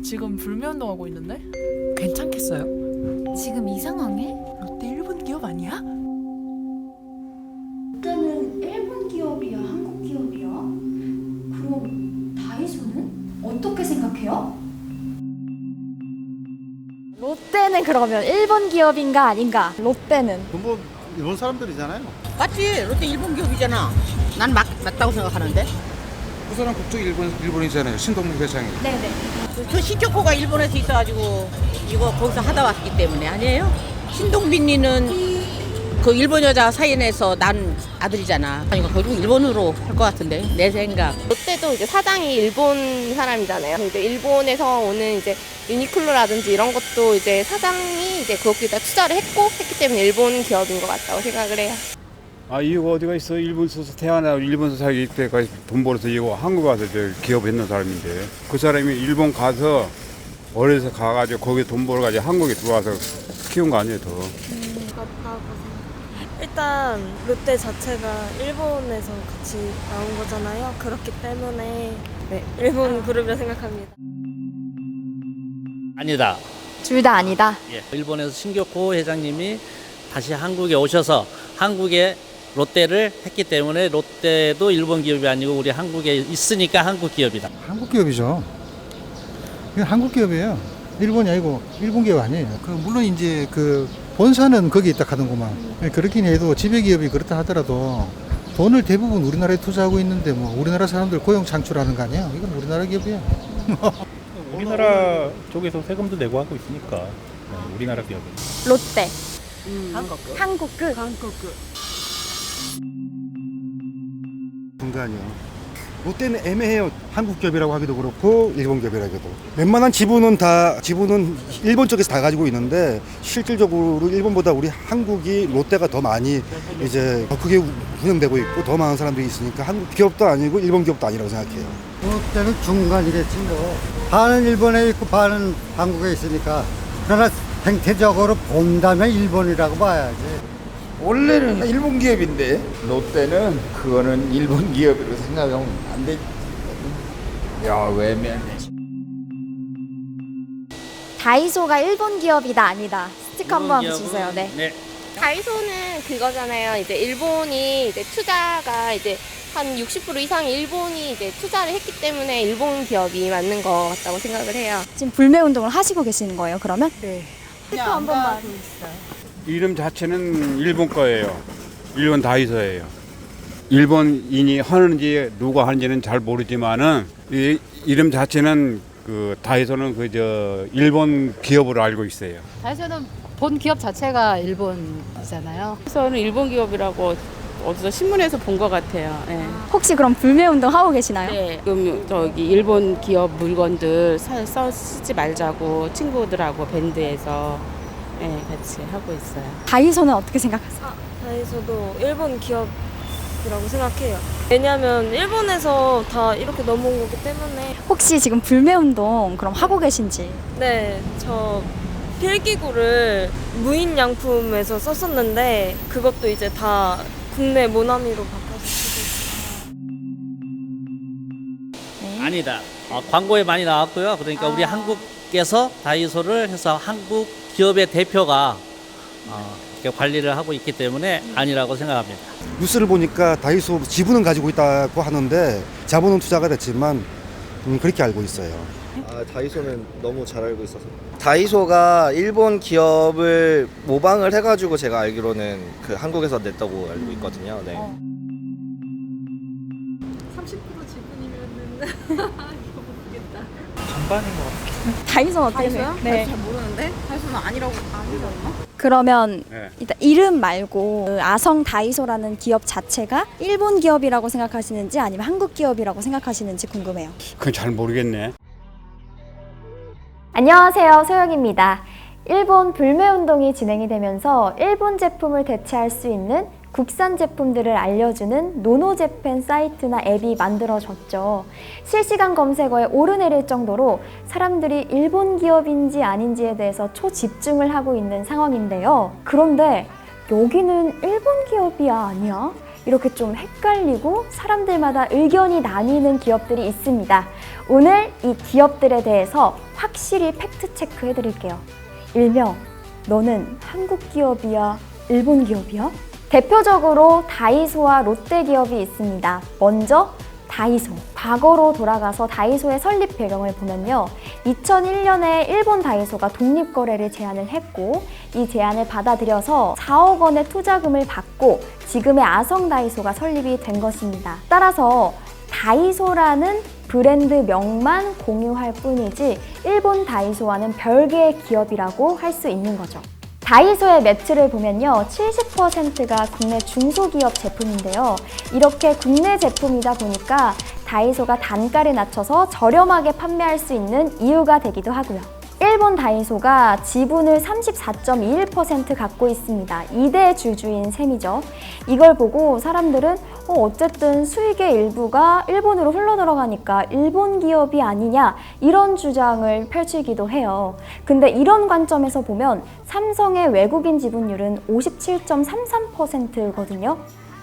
지금 불매운동하고 있는데? 괜찮겠어요? 지금 이 상황에? 롯데 일본 기업 아니야? 롯데는 일본 기업이야, 한국 기업이야? 그럼 다이소는? 어떻게 생각해요? 롯데는 그러면 일본 기업인가 아닌가? 롯데는 뭐 일본 사람들이잖아요. 맞지? 롯데 일본 기업이잖아. 난 맞다고 생각하는데. 우선은 국적 일본이잖아요. 신동국 회장이. 네네. 그 신초코가 일본에서 있어가지고 이거 거기서 하다 왔기 때문에 아니에요? 신동빈이는 그 일본 여자 사인에서 난 아들이잖아. 그러니까 결국 일본으로 할 것 같은데 내 생각. 롯데도 이제 사장이 일본 사람이잖아요. 이제 일본에서 오는 이제 유니클로라든지 이런 것도 이제 사장이 이제 거기다 투자를 했기 때문에 일본 기업인 것 같다고 생각을 해요. 아 이거 어디가 있어? 일본에서 태어나고 일본에서 살기 때까지 돈 벌어서 이거 한국 가서 기업했는 사람인데 그 사람이 일본 가서 어려서 가가지고 거기 돈 벌어가지고 한국에 들어와서 키운 거 아니에요 더. 일단 롯데 자체가 일본에서 같이 나온 거잖아요. 그렇기 때문에 네, 일본 그룹이라 생각합니다. 아니다. 둘 다 아니다. 일본에서 신교코 회장님이 다시 한국에 오셔서 한국에 롯데를 했기 때문에 롯데도 일본 기업이 아니고 우리 한국에 있으니까 한국 기업이다. 한국 기업이죠. 그냥 한국 기업이에요. 일본이 아니고 일본 기업 아니에요. 물론 이제 본사는 거기 있다 하던구만. 그렇긴 해도 지배 기업이 그렇다 하더라도 돈을 대부분 우리나라에 투자하고 있는데 뭐 우리나라 사람들 고용 창출하는 거 아니야? 이건 우리나라 기업이야. 우리나라 쪽에서 세금도 내고 하고 있으니까 우리나라 기업이. 롯데. 한국급. 한국급. 중간이요. 롯데는 애매해요. 한국 기업이라고 하기도 그렇고 일본 기업이라고 하기도. 웬만한 지분은 일본 쪽에서 다 가지고 있는데 실질적으로 일본보다 우리 한국이 롯데가 더 많이 이제 더 크게 운영되고 있고 더 많은 사람들이 있으니까 한국 기업도 아니고 일본 기업도 아니라고 생각해요. 롯데는 중간이겠지 뭐. 반은 일본에 있고 반은 한국에 있으니까. 그러나 생태적으로 본다면 일본이라고 봐야지. 원래는 일본 기업인데 롯데는 그거는 일본 기업으로 생각하면 안 되지. 야, 왜 애매하네. 다이소가 일본 기업이다 아니다. 스티커 한번 주세요. 네. 네. 다이소는 그거잖아요. 이제 일본이 이제 투자가 이제 한 60% 이상 일본이 이제 투자를 했기 때문에 일본 기업이 맞는 것 같다고 생각을 해요. 지금 불매 운동을 하시고 계시는 거예요, 그러면? 네. 스티커 한 번만. 이름 자체는 일본 거예요. 일본 다이소예요. 일본인이 하는지 누가 하는지는 잘 모르지만은 이 이름 자체는 다이소는 일본 기업으로 알고 있어요. 다이소는 본 기업 자체가 일본이잖아요. 다이소는 일본 기업이라고 어디서 신문에서 본 것 같아요. 네. 혹시 그럼 불매 운동 하고 계시나요? 네. 그럼 일본 기업 물건들 쓰지 말자고 친구들하고 밴드에서 같이 하고 있어요. 다이소는 어떻게 생각하세요? 다이소도 일본 기업이라고 생각해요. 왜냐면 일본에서 다 이렇게 넘어온 거기 때문에. 혹시 지금 불매 운동 그럼 하고 계신지? 네, 저 필기구를 무인양품에서 썼었는데 그것도 이제 다 국내 모나미로 바꿔서 네. 아니다. 광고에 많이 나왔고요. 그러니까 우리 한국에서 다이소를 해서 한국 기업의 대표가 이렇게 관리를 하고 있기 때문에 아니라고 생각합니다. 뉴스를 보니까 다이소 지분은 가지고 있다고 하는데 자본은 투자가 됐지만 그렇게 알고 있어요. 다이소는 너무 잘 알고 있어서. 다이소가 일본 기업을 모방을 해가지고 제가 알기로는 한국에서 냈다고 알고 있거든요. 네. 30% 지분이면은 이거 모르겠다. 반반인 것 같아요. 다이소는 어떻게 다이소요? 생각해요? 네. 다이소 잘 모르는데? 다이소는 아니라고 아니잖아. 그러면 네. 일단 이름 말고 아성 다이소라는 기업 자체가 일본 기업이라고 생각하시는지 아니면 한국 기업이라고 생각하시는지 궁금해요. 그건 잘 모르겠네. 안녕하세요, 소영입니다. 일본 불매 운동이 진행이 되면서 일본 제품을 대체할 수 있는 국산 제품들을 알려주는 노노재팬 사이트나 앱이 만들어졌죠. 실시간 검색어에 오르내릴 정도로 사람들이 일본 기업인지 아닌지에 대해서 초집중을 하고 있는 상황인데요. 그런데 여기는 일본 기업이야 아니야? 이렇게 좀 헷갈리고 사람들마다 의견이 나뉘는 기업들이 있습니다. 오늘 이 기업들에 대해서 확실히 팩트 체크해 드릴게요. 일명 너는 한국 기업이야, 일본 기업이야? 대표적으로 다이소와 롯데 기업이 있습니다. 먼저 다이소. 과거로 돌아가서 다이소의 설립 배경을 보면요. 2001년에 일본 다이소가 독립거래를 제안을 했고 이 제안을 받아들여서 4억 원의 투자금을 받고 지금의 아성 다이소가 설립이 된 것입니다. 따라서 다이소라는 브랜드 명만 공유할 뿐이지 일본 다이소와는 별개의 기업이라고 할 수 있는 거죠. 다이소의 매출을 보면요, 70%가 국내 중소기업 제품인데요. 이렇게 국내 제품이다 보니까 다이소가 단가를 낮춰서 저렴하게 판매할 수 있는 이유가 되기도 하고요. 일본 다이소가 지분을 34.21% 갖고 있습니다. 2대 주주인 셈이죠. 이걸 보고 사람들은 어쨌든 수익의 일부가 일본으로 흘러들어가니까 일본 기업이 아니냐 이런 주장을 펼치기도 해요. 근데 이런 관점에서 보면 삼성의 외국인 지분율은 57.33%거든요.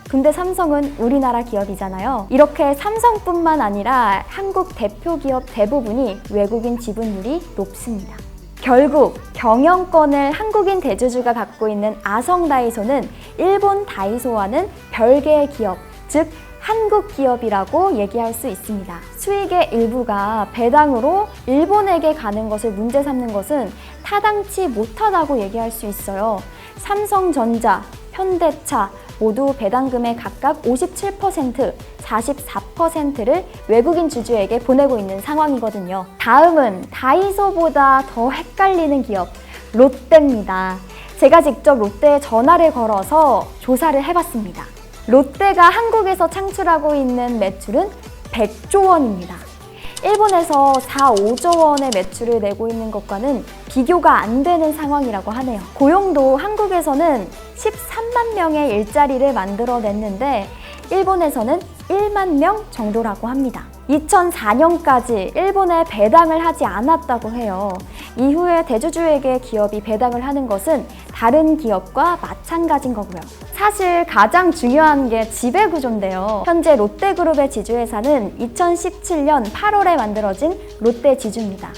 근데 삼성은 우리나라 기업이잖아요. 이렇게 삼성뿐만 아니라 한국 대표 기업 대부분이 외국인 지분율이 높습니다. 결국 경영권을 한국인 대주주가 갖고 있는 아성 다이소는 일본 다이소와는 별개의 기업, 즉 한국 기업이라고 얘기할 수 있습니다. 수익의 일부가 배당으로 일본에게 가는 것을 문제 삼는 것은 타당치 못하다고 얘기할 수 있어요. 삼성전자, 현대차 모두 배당금의 각각 57%, 44%를 외국인 주주에게 보내고 있는 상황이거든요. 다음은 다이소보다 더 헷갈리는 기업, 롯데입니다. 제가 직접 롯데에 전화를 걸어서 조사를 해봤습니다. 롯데가 한국에서 창출하고 있는 매출은 100조 원입니다. 일본에서 4, 5조 원의 매출을 내고 있는 것과는 비교가 안 되는 상황이라고 하네요. 고용도 한국에서는 13만 명의 일자리를 만들어냈는데 일본에서는 1만 명 정도라고 합니다. 2004년까지 일본에 배당을 하지 않았다고 해요. 이후에 대주주에게 기업이 배당을 하는 것은 다른 기업과 마찬가지인 거고요. 사실 가장 중요한 게 지배구조인데요. 현재 롯데그룹의 지주회사는 2017년 8월에 만들어진 롯데지주입니다.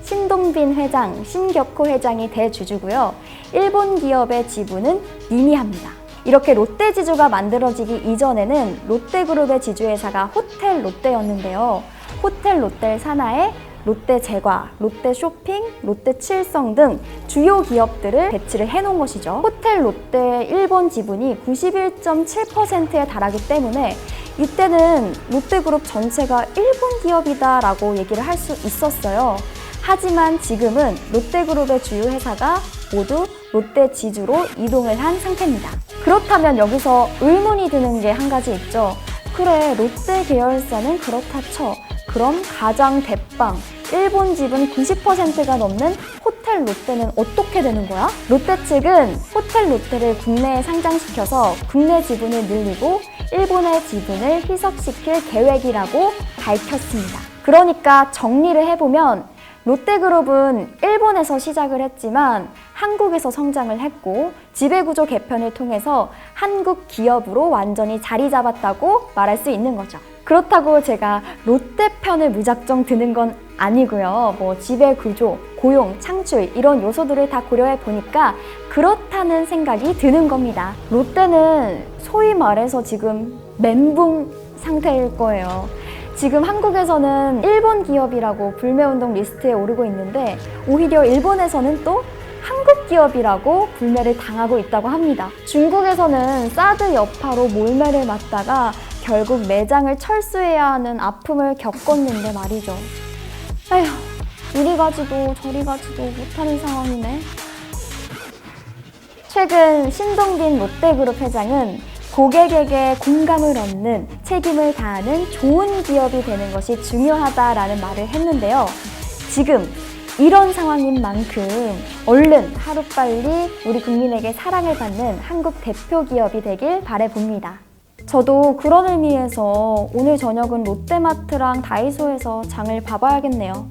신동빈 회장, 신격호 회장이 대주주고요. 일본 기업의 지분은 미미합니다. 이렇게 롯데지주가 만들어지기 이전에는 롯데그룹의 지주회사가 호텔 롯데였는데요. 호텔 롯데 산하에 롯데제과, 롯데쇼핑, 롯데칠성 등 주요 기업들을 배치를 해놓은 것이죠. 호텔 롯데의 일본 지분이 91.7%에 달하기 때문에 이때는 롯데그룹 전체가 일본 기업이다라고 얘기를 할 수 있었어요. 하지만 지금은 롯데그룹의 주요 회사가 모두 롯데지주로 이동을 한 상태입니다. 그렇다면 여기서 의문이 드는 게 한 가지 있죠. 그래, 롯데 계열사는 그렇다 쳐. 그럼 가장 대빵, 일본 지분 90%가 넘는 호텔 롯데는 어떻게 되는 거야? 롯데 측은 호텔 롯데를 국내에 상장시켜서 국내 지분을 늘리고 일본의 지분을 희석시킬 계획이라고 밝혔습니다. 그러니까 정리를 해보면 롯데그룹은 일본에서 시작을 했지만 한국에서 성장을 했고 지배구조 개편을 통해서 한국 기업으로 완전히 자리 잡았다고 말할 수 있는 거죠. 그렇다고 제가 롯데 편을 무작정 드는 건 아니고요. 지배구조, 고용, 창출 이런 요소들을 다 고려해 보니까 그렇다는 생각이 드는 겁니다. 롯데는 소위 말해서 지금 멘붕 상태일 거예요. 지금 한국에서는 일본 기업이라고 불매운동 리스트에 오르고 있는데 오히려 일본에서는 또 한국 기업이라고 불매를 당하고 있다고 합니다. 중국에서는 사드 여파로 몰매를 맞다가 결국 매장을 철수해야 하는 아픔을 겪었는데 말이죠. 에휴, 이리 가지도 저리 가지도 못하는 상황이네. 최근 신동빈 롯데그룹 회장은 고객에게 공감을 얻는 책임을 다하는 좋은 기업이 되는 것이 중요하다라는 말을 했는데요. 지금 이런 상황인 만큼 얼른 하루빨리 우리 국민에게 사랑을 받는 한국 대표 기업이 되길 바라봅니다. 저도 그런 의미에서 오늘 저녁은 롯데마트랑 다이소에서 장을 봐봐야겠네요.